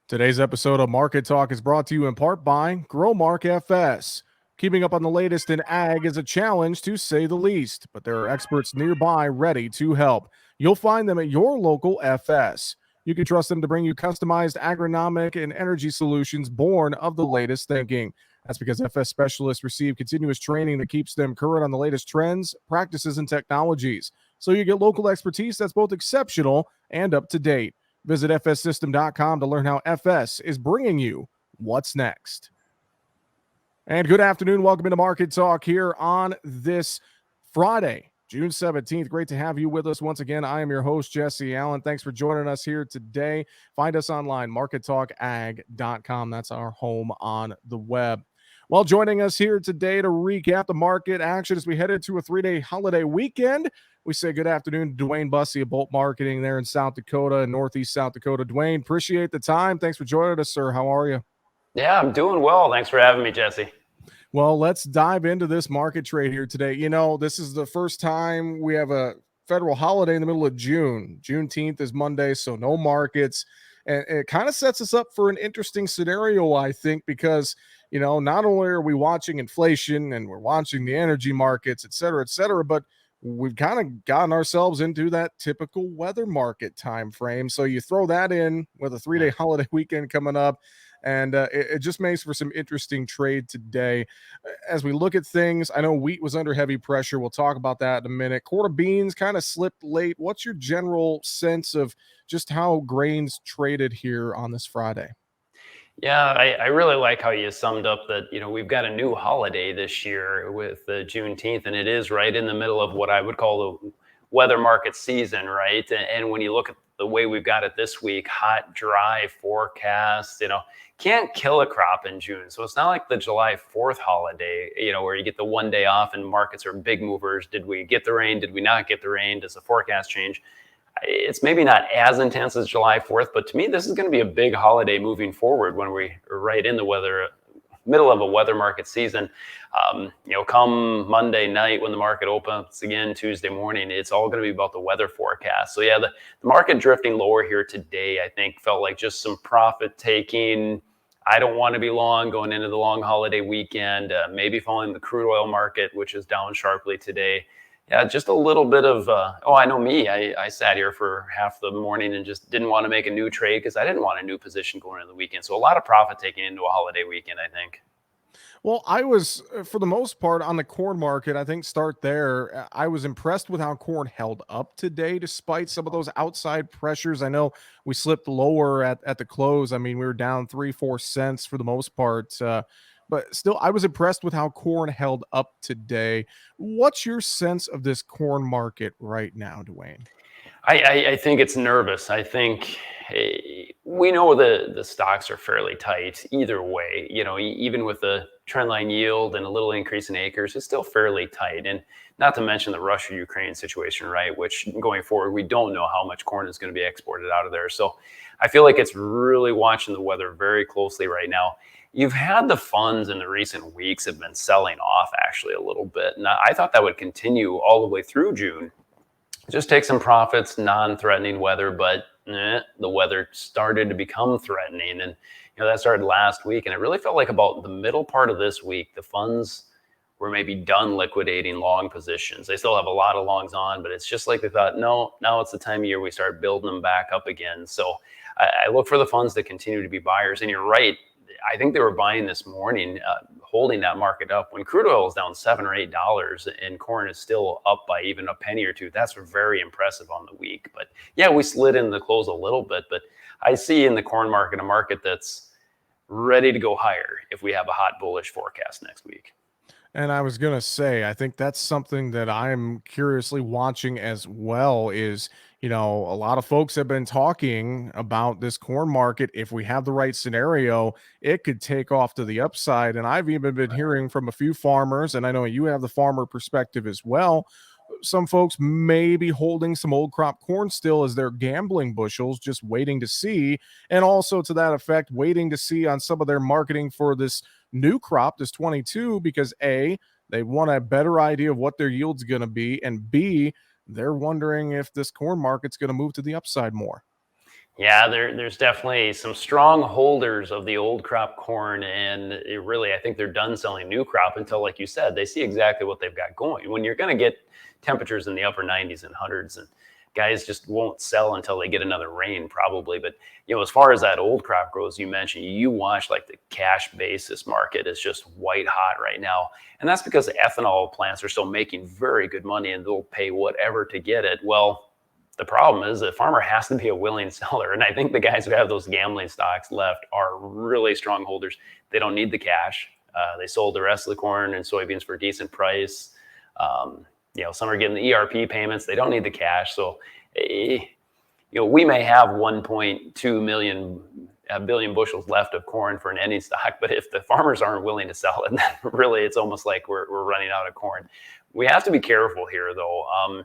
Today's episode of Market Talk is brought to you in part by GrowMark FS. Keeping up on the latest in ag is a challenge to say the least, but there are experts nearby ready to help. You'll find them at your local FS. You can trust them to bring you customized agronomic and energy solutions born of the latest thinking. That's because FS specialists receive continuous training that keeps them current on the latest trends, practices, and technologies. So you get local expertise that's both exceptional and up to date. Visit fssystem.com to learn how FS is bringing you what's next. And good afternoon. Welcome into Market Talk here on this Friday, June 17th. Great to have you with us once again. I am your host, Jesse Allen. Thanks for joining us here today. Find us online, markettalkag.com. That's our home on the web. Well, joining us here today to recap the market action as we head into a 3-day holiday weekend, we say good afternoon to DuWayne Bosse of Bolt Marketing there in South Dakota and Northeast South Dakota. DuWayne, appreciate the time. Thanks for joining us, sir. How are you? Yeah, I'm doing well. Thanks for having me, Jesse. Well, let's dive into this market trade here today. You know, this is the first time we have a federal holiday in the middle of June. Juneteenth is Monday, so no markets. And it kind of sets us up for an interesting scenario, I think, because, you know, not only are we watching inflation and we're watching the energy markets, et cetera, but we've kind of gotten ourselves into that typical weather market time frame. So you throw that in with a 3-day holiday weekend coming up, and it just makes for some interesting trade today. As we look at things, I know wheat was under heavy pressure. We'll talk about that in a minute. Quarter beans kind of slipped late. What's your general sense of just how grains traded here on this Friday? Yeah, I really like how you summed up that, we've got a new holiday this year with the Juneteenth, and it is right in the middle of what I would call the weather market season, right? And when you look at the way we've got it this week, hot, dry forecast, can't kill a crop in June. So it's not like the July 4th holiday, where you get the one day off and markets are big movers. Did we get the rain? Did we not get the rain? Does the forecast change? It's maybe not as intense as July 4th, but to me, this is going to be a big holiday moving forward when we are right in the middle of a weather market season. Come Monday night when the market opens again Tuesday morning, it's all going to be about the weather forecast. So yeah, the market drifting lower here today, I think felt like just some profit taking. I don't want to be long going into the long holiday weekend, maybe following the crude oil market, which is down sharply today. Yeah, just a little bit of, I know me. I sat here for half the morning and just didn't want to make a new trade because I didn't want a new position going into the weekend. So a lot of profit taking into a holiday weekend, I think. Well, I was, for the most part, on the corn market. I think start there. I was impressed with how corn held up today, despite some of those outside pressures. I know we slipped lower at the close. I mean, we were down 3-4 cents for the most part. But still, I was impressed with how corn held up today. What's your sense of this corn market right now, DuWayne? I think it's nervous. I think we know the stocks are fairly tight either way. Even with the trendline yield and a little increase in acres, it's still fairly tight. And not to mention the Russia-Ukraine situation, right? Which going forward, we don't know how much corn is going to be exported out of there. So I feel like it's really watching the weather very closely right now. You've had the funds in the recent weeks have been selling off actually a little bit. And I thought that would continue all the way through June. Just take some profits, non-threatening weather, but the weather started to become threatening. And that started last week. And it really felt like about the middle part of this week, the funds were maybe done liquidating long positions. They still have a lot of longs on, but it's just like they thought, no, now it's the time of year we start building them back up again. So I look for the funds to continue to be buyers. And you're right. I think they were buying this morning, holding that market up when crude oil is down $7 or $8 and corn is still up by even a penny or two. That's very impressive on the week. But yeah, we slid in the close a little bit, but I see in the corn market a market that's ready to go higher if we have a hot bullish forecast next week. And I was going to say, I think that's something that I'm curiously watching as well is, a lot of folks have been talking about this corn market. If we have the right scenario, it could take off to the upside. And I've even been hearing from a few farmers, and I know you have the farmer perspective as well. Some folks may be holding some old crop corn still as their gambling bushels, just waiting to see. And also to that effect, waiting to see on some of their marketing for this new crop, this 22, because A, they want a better idea of what their yield's going to be, and B, they're wondering if this corn market's going to move to the upside more. Yeah, there's definitely some strong holders of the old crop corn, and I think they're done selling new crop until, like you said, they see exactly what they've got going. When you're going to get temperatures in the upper 90s and hundreds, and guys just won't sell until they get another rain, probably. But as far as that old crop grows, you mentioned you watch like the cash basis market is just white hot right now, and that's because the ethanol plants are still making very good money, and they'll pay whatever to get it. Well, the problem is the farmer has to be a willing seller. And I think the guys who have those gambling stocks left are really strong holders. They don't need the cash. They sold the rest of the corn and soybeans for a decent price. Some are getting the ERP payments. They don't need the cash. So, we may have 1.2 million billion bushels left of corn for an ending stock, but if the farmers aren't willing to sell it, then really it's almost like we're running out of corn. We have to be careful here, though.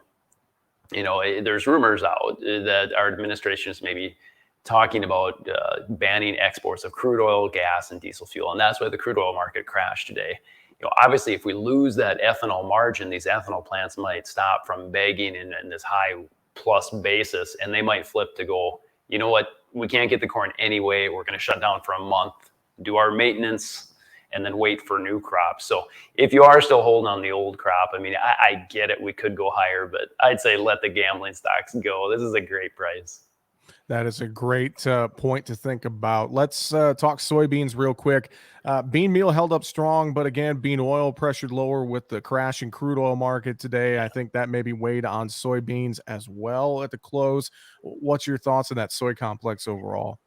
There's rumors out that our administration is maybe talking about banning exports of crude oil, gas, and diesel fuel. And that's why the crude oil market crashed today. Obviously, if we lose that ethanol margin, these ethanol plants might stop from begging in this high plus basis, and they might flip to go, you know what, we can't get the corn anyway. We're going to shut down for a month, do our maintenance, and then wait for new crops. So if you are still holding on the old crop, I get it. We could go higher, but I'd say let the gambling stocks go. This is a great price. That is a great point to think about. Let's talk soybeans real quick. Bean meal held up strong, but again, bean oil pressured lower with the crash in crude oil market today. I think that maybe weighed on soybeans as well at the close. What's your thoughts on that soy complex overall?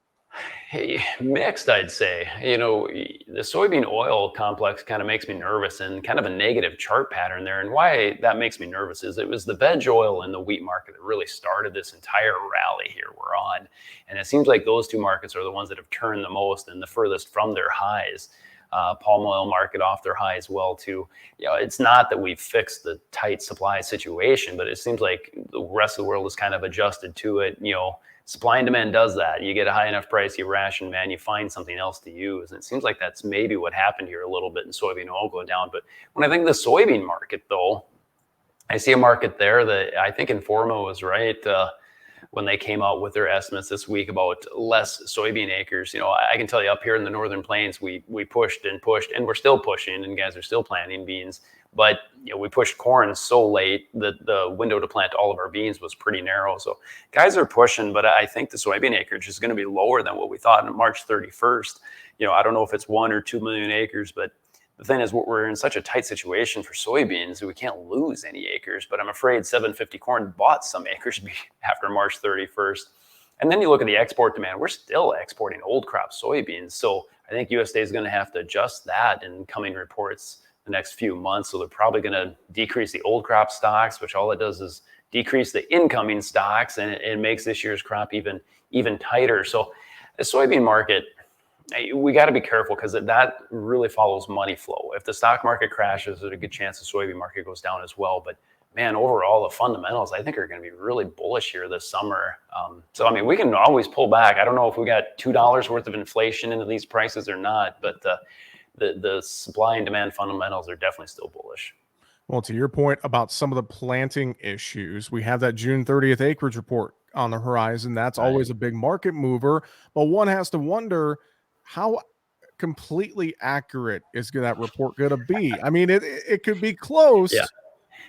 Hey, mixed, I'd say. The soybean oil complex kind of makes me nervous and kind of a negative chart pattern there. And why that makes me nervous is it was the veg oil and the wheat market that really started this entire rally here we're on. And it seems like those two markets are the ones that have turned the most and the furthest from their highs. Palm oil market off their high as well too. It's not that we've fixed the tight supply situation, but it seems like the rest of the world has kind of adjusted to it. Supply and demand does that. You get a high enough price, you ration, man, you find something else to use. And it seems like that's maybe what happened here a little bit in soybean oil going down. But when I think of the soybean market, though, I see a market there that I think Informa was right when they came out with their estimates this week about less soybean acres. I can tell you up here in the Northern Plains, we pushed and pushed, and we're still pushing, and guys are still planting beans. But we pushed corn so late that the window to plant all of our beans was pretty narrow. So guys are pushing, but I think the soybean acreage is going to be lower than what we thought on March 31st. I don't know if it's 1 or 2 million acres, but the thing is, we're in such a tight situation for soybeans, we can't lose any acres. But I'm afraid 750 corn bought some acres after March 31st. And then you look at the export demand. We're still exporting old crop soybeans. So I think USDA is going to have to adjust that in coming reports the next few months. So they're probably going to decrease the old crop stocks, which all it does is decrease the incoming stocks, and it makes this year's crop even tighter. So the soybean market, we got to be careful because that really follows money flow. If the stock market crashes, there's a good chance the soybean market goes down as well. But man, overall, the fundamentals I think are going to be really bullish here this summer. So we can always pull back. I don't know if we got $2 worth of inflation into these prices or not, but the supply and demand fundamentals are definitely still bullish. Well, to your point about some of the planting issues, we have that June 30th acreage report on the horizon. That's Right. always a big market mover, but one has to wonder how completely accurate is that report going to be? It could be Yeah. close,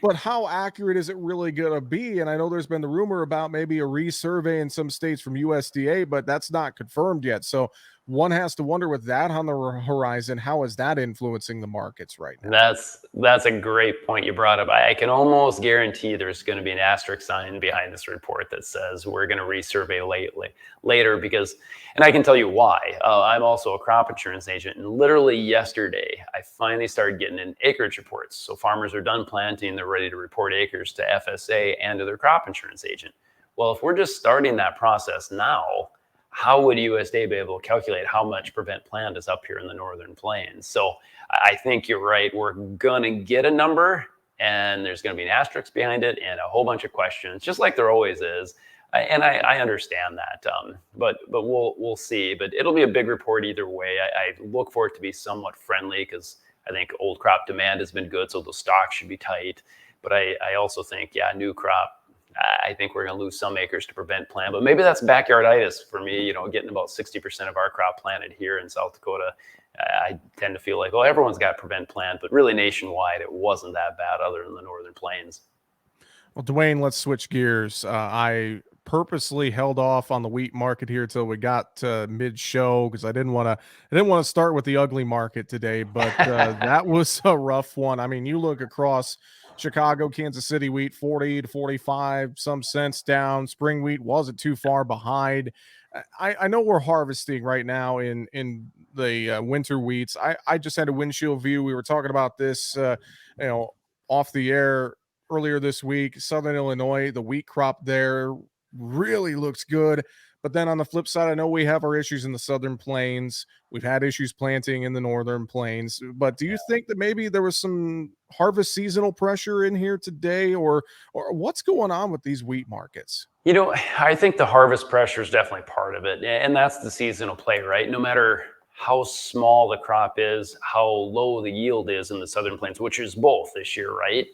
but how accurate is it really going to be? And I know there's been the rumor about maybe a resurvey in some states from USDA, but that's not confirmed yet. So one has to wonder with that on the horizon, how is that influencing the markets right now? That's a great point you brought up. I can almost guarantee there's going to be an asterisk sign behind this report that says we're going to resurvey later because, and I can tell you why. I'm also a crop insurance agent, and literally yesterday I finally started getting in acreage reports. So farmers are done planting, they're ready to report acres to FSA and to their crop insurance agent. Well, if we're just starting that process now, how would USDA be able to calculate how much prevent plant is up here in the Northern Plains? So I think you're right. We're going to get a number, and there's going to be an asterisk behind it and a whole bunch of questions, just like there always is. And I understand that, but we'll see. But it'll be a big report either way. I look for it to be somewhat friendly because I think old crop demand has been good, so the stocks should be tight. But I also think, new crop, I think we're going to lose some acres to prevent plant, but maybe that's backyarditis for me, getting about 60% of our crop planted here in South Dakota. I tend to feel like, well, everyone's got prevent plant, but really nationwide, it wasn't that bad other than the northern plains. Well, DuWayne, let's switch gears. I purposely held off on the wheat market here till we got mid-show because I didn't want to start with the ugly market today, but that was a rough one. I mean, you look across Chicago, Kansas City wheat, 40 to 45, some cents down. Spring wheat wasn't too far behind. I know we're harvesting right now in the winter wheats. I just had a windshield view. We were talking about this, you know, off the air earlier this week. Southern Illinois, the wheat crop there really looks good. But then on the flip side, I know we have our issues in the southern plains. We've had issues planting in the northern plains. But do you think that maybe there was some harvest seasonal pressure in here today, or what's going on with these wheat markets? I think the harvest pressure is definitely part of it. And that's the seasonal play, right? No matter how small the crop is, how low the yield is in the southern plains, which is both this year, right?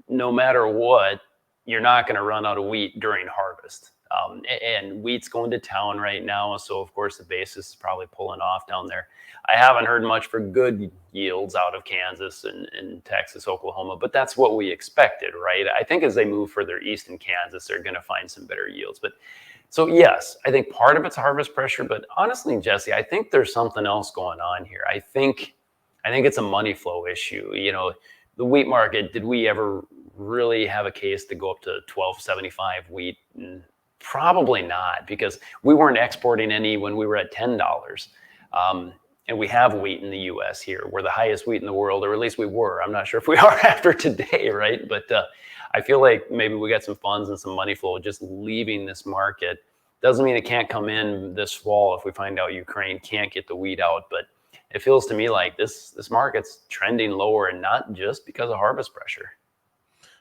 No matter what, you're not going to run out of wheat during harvest. And wheat's going to town right now. So, of course, the basis is probably pulling off down there. I haven't heard much for good yields out of Kansas and Texas, Oklahoma, but that's what we expected, right? I think as they move further east in Kansas, they're going to find some better yields. But so, yes, I think part of it's harvest pressure, but honestly, Jesse, I think there's something else going on here. I think it's a money flow issue. The wheat market, did we ever really have a case to go up to $12.75 wheat? Probably not, because we weren't exporting any when we were at $10. And we have wheat in the U.S. here. We're the highest wheat in the world, or at least we were. I'm not sure if we are after today, right? But I feel like maybe we got some funds and some money flow just leaving this market. Doesn't mean it can't come in this fall if we find out Ukraine can't get the wheat out, but it feels to me like this market's trending lower, and not just because of harvest pressure.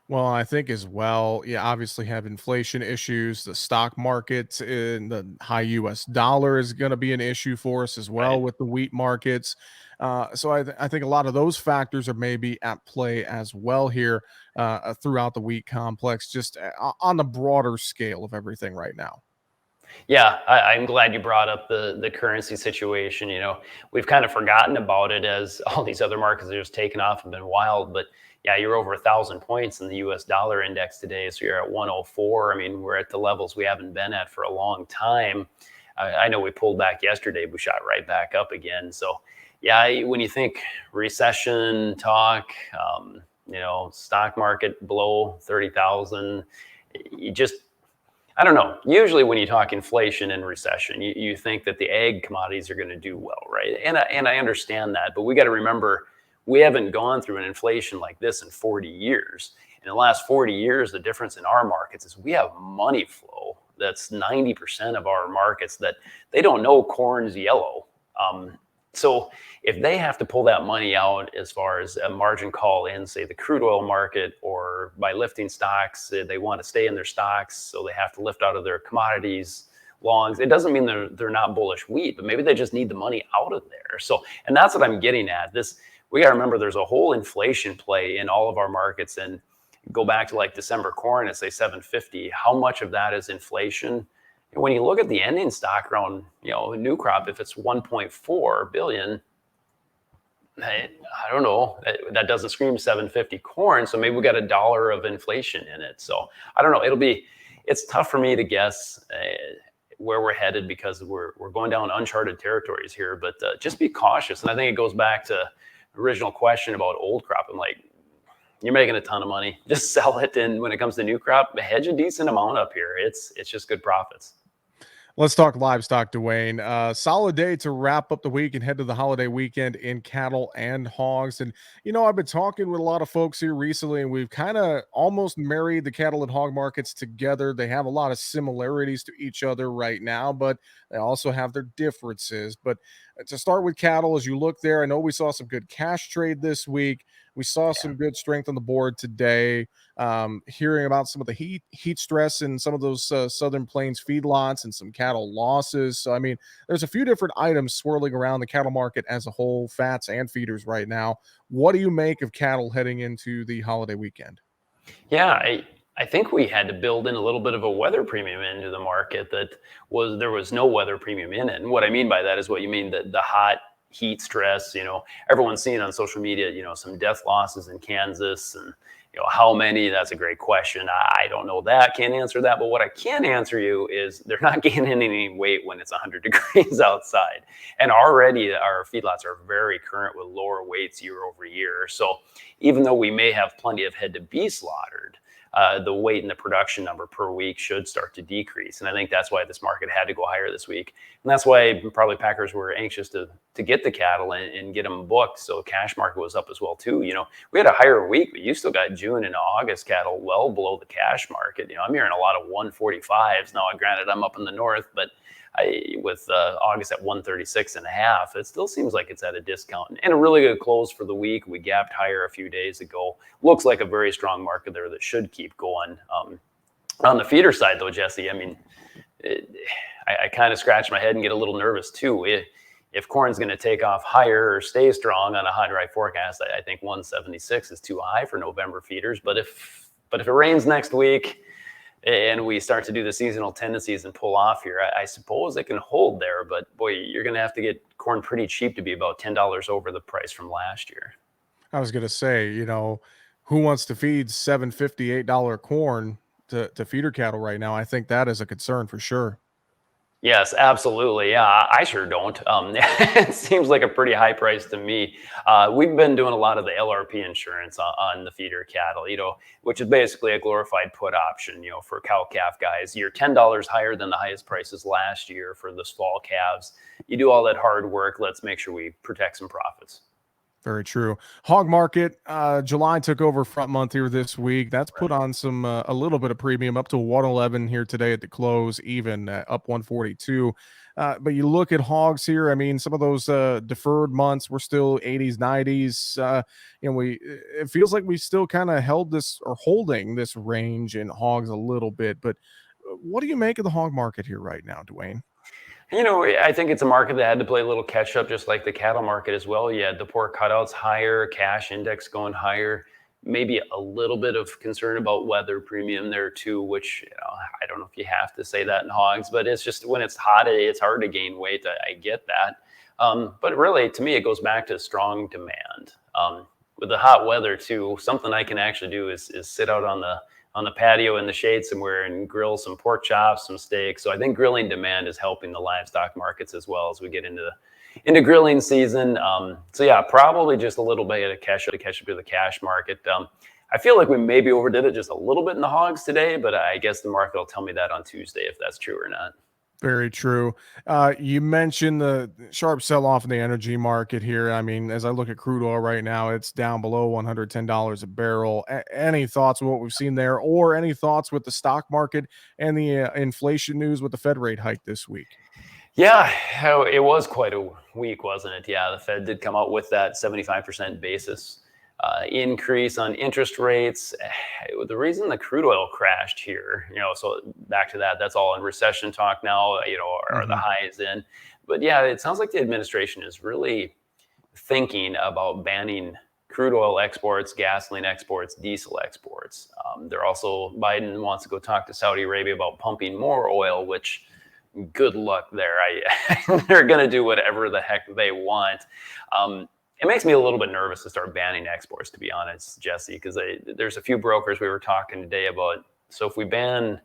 Well, I think as well, yeah, obviously have inflation issues. The stock market and the high US dollar is going to be an issue for us as well Right. with the wheat markets. So I think a lot of those factors are maybe at play as well here throughout the wheat complex, just on the broader scale of everything right now. Yeah, I'm glad you brought up the currency situation. We've kind of forgotten about it as all these other markets are just taken off and been wild. But yeah, you're over 1,000 points in the U.S. dollar index today, so you're at 104. I mean, we're at the levels we haven't been at for a long time. I know we pulled back yesterday, we shot right back up again. So yeah, when you think recession talk, stock market below 30,000, you just I don't know. Usually when you talk inflation and recession, you think that the ag commodities are going to do well, right? And I understand that, but we got to remember we haven't gone through an inflation like this in 40 years. In the last 40 years, the difference in our markets is we have money flow. That's 90% of our markets that they don't know corn's yellow. So if they have to pull that money out as far as a margin call in, say, the crude oil market, or by lifting stocks, they want to stay in their stocks, so they have to lift out of their commodities longs. It doesn't mean they're not bullish wheat, but maybe they just need the money out of there. So, and that's what I'm getting at. We got to remember there's a whole inflation play in all of our markets, and go back to like December corn at say 750. How much of that is inflation? When you look at the ending stock around, new crop, if it's 1.4 billion, I don't know, that doesn't scream 750 corn. So maybe we got $1 of inflation in it. So I don't know. It's tough for me to guess where we're headed, because we're going down uncharted territories here, but just be cautious. And I think it goes back to the original question about old crop. I'm like, you're making a ton of money, just sell it. And when it comes to new crop, hedge a decent amount up here. It's just good profits. Let's talk livestock, DuWayne. Solid day to wrap up the week and head to the holiday weekend in cattle and hogs. And, I've been talking with a lot of folks here recently, and we've kind of almost married the cattle and hog markets together. They have a lot of similarities to each other right now, but they also have their differences. But to start with cattle, as you look there, I know we saw some good cash trade this week. We saw some good strength on the board today. Hearing about some of the heat stress in some of those Southern Plains feedlots and some cattle losses. So, I mean, there's a few different items swirling around the cattle market as a whole, fats and feeders right now. What do you make of cattle heading into the holiday weekend? Yeah, I think we had to build in a little bit of a weather premium into the market there was no weather premium in it. And what I mean by that is what you mean, the hot heat stress, everyone's seeing on social media, some death losses in Kansas, and how many, that's a great question. I don't know that, can't answer that. But what I can answer you is they're not gaining any weight when it's 100 degrees outside. And already our feedlots are very current with lower weights year over year. So even though we may have plenty of head to be slaughtered, the weight and the production number per week should start to decrease. And I think that's why this market had to go higher this week. And that's why probably packers were anxious to get the cattle and get them booked. So cash market was up as well too. We had a higher week, but you still got June and August cattle well below the cash market. I'm hearing a lot of 145s. Now, granted, I'm up in the north, but with August at 136.5, it still seems like it's at a discount. And a really good close for the week. We gapped higher a few days ago. Looks like a very strong market there that should keep going. On the feeder side, though, Jesse, I mean, I kind of scratch my head and get a little nervous too. If corn's going to take off higher or stay strong on a high dry forecast, I think 176 is too high for November feeders. But if it rains next week and we start to do the seasonal tendencies and pull off here, I suppose it can hold there. But boy, you're going to have to get corn pretty cheap to be about $10 over the price from last year. I was going to say, who wants to feed $7.50, $8 corn to feeder cattle right now? I think that is a concern for sure. Yes, absolutely. Yeah, I sure don't. It seems like a pretty high price to me. We've been doing a lot of the LRP insurance on the feeder cattle, which is basically a glorified put option, for cow-calf guys. You're $10 higher than the highest prices last year for the small calves. You do all that hard work. Let's make sure we protect some profits. Very true. Hog market, July took over front month here this week. That's put on some a little bit of premium up to 111 here today at the close, even up 142. But you look at hogs here. I mean, some of those deferred months were still 80s, 90s. It feels like we still kind of held this or holding this range in hogs a little bit. But what do you make of the hog market here right now, DuWayne? I think it's a market that had to play a little catch up, just like the cattle market as well. You had the pork cutouts higher, cash index going higher, maybe a little bit of concern about weather premium there too, which I don't know if you have to say that in hogs, but it's just when it's hot, it's hard to gain weight. I get that. But really, to me, it goes back to strong demand. With the hot weather too, something I can actually do is sit out on the patio in the shade somewhere and grill some pork chops, some steaks. So I think grilling demand is helping the livestock markets as well as we get into grilling season. So yeah, probably just a little bit of catch up to the cash market. I feel like we maybe overdid it just a little bit in the hogs today, but I guess the market will tell me that on Tuesday if that's true or not. Very true. You mentioned the sharp sell-off in the energy market here. I mean, as I look at crude oil right now, it's down below $110 a barrel. Any thoughts on what we've seen there, or any thoughts with the stock market and the inflation news with the Fed rate hike this week? Yeah, it was quite a week, wasn't it? Yeah, the Fed did come out with that 75% basis increase on interest rates. The reason the crude oil crashed here, so back to that, that's all in recession talk now, are the highs in. But yeah, it sounds like the administration is really thinking about banning crude oil exports, gasoline exports, diesel exports. Biden wants to go talk to Saudi Arabia about pumping more oil, which good luck there. They're going to do whatever the heck they want. It makes me a little bit nervous to start banning exports, to be honest, Jesse, because there's a few brokers we were talking today about. So if we ban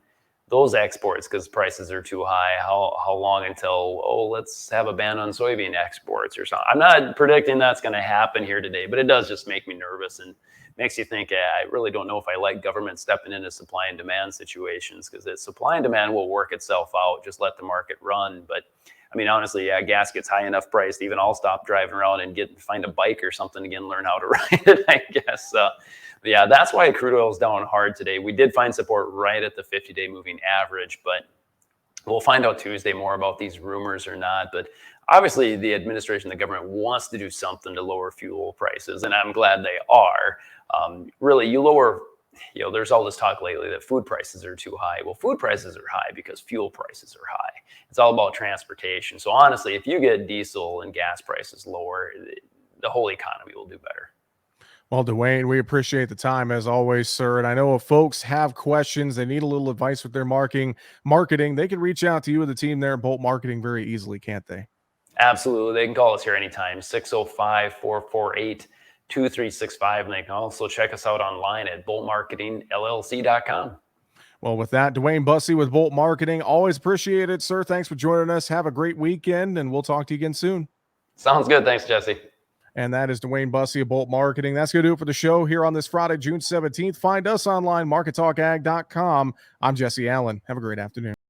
those exports because prices are too high, how long until, let's have a ban on soybean exports or something? I'm not predicting that's going to happen here today, but it does just make me nervous and makes you think, I really don't know if I like government stepping into supply and demand situations, because the supply and demand will work itself out. Just let the market run. But I mean, honestly, gas gets high enough priced, even I'll stop driving around and find a bike or something again, learn how to ride it, I guess. Yeah, that's why crude oil is down hard today. We did find support right at the 50-day moving average, but we'll find out Tuesday more about these rumors or not. But obviously, the administration, the government wants to do something to lower fuel prices, and I'm glad they are. Really, you lower, there's all this talk lately that food prices are too high. Well, food prices are high because fuel prices are high. It's all about transportation. So honestly, if you get diesel and gas prices lower, the whole economy will do better. Well, DuWayne, we appreciate the time as always, sir. And I know if folks have questions, they need a little advice with their marketing, they can reach out to you and the team there at Bolt Marketing very easily, can't they? Absolutely. They can call us here anytime, 605-448-2365. And they can also check us out online at boltmarketingllc.com. Well, with that, DuWayne Bosse with Bolt Marketing, always appreciate it, sir. Thanks for joining us. Have a great weekend, and we'll talk to you again soon. Sounds good. Thanks, Jesse. And that is DuWayne Bosse of Bolt Marketing. That's going to do it for the show here on this Friday, June 17th. Find us online, markettalkag.com. I'm Jesse Allen. Have a great afternoon.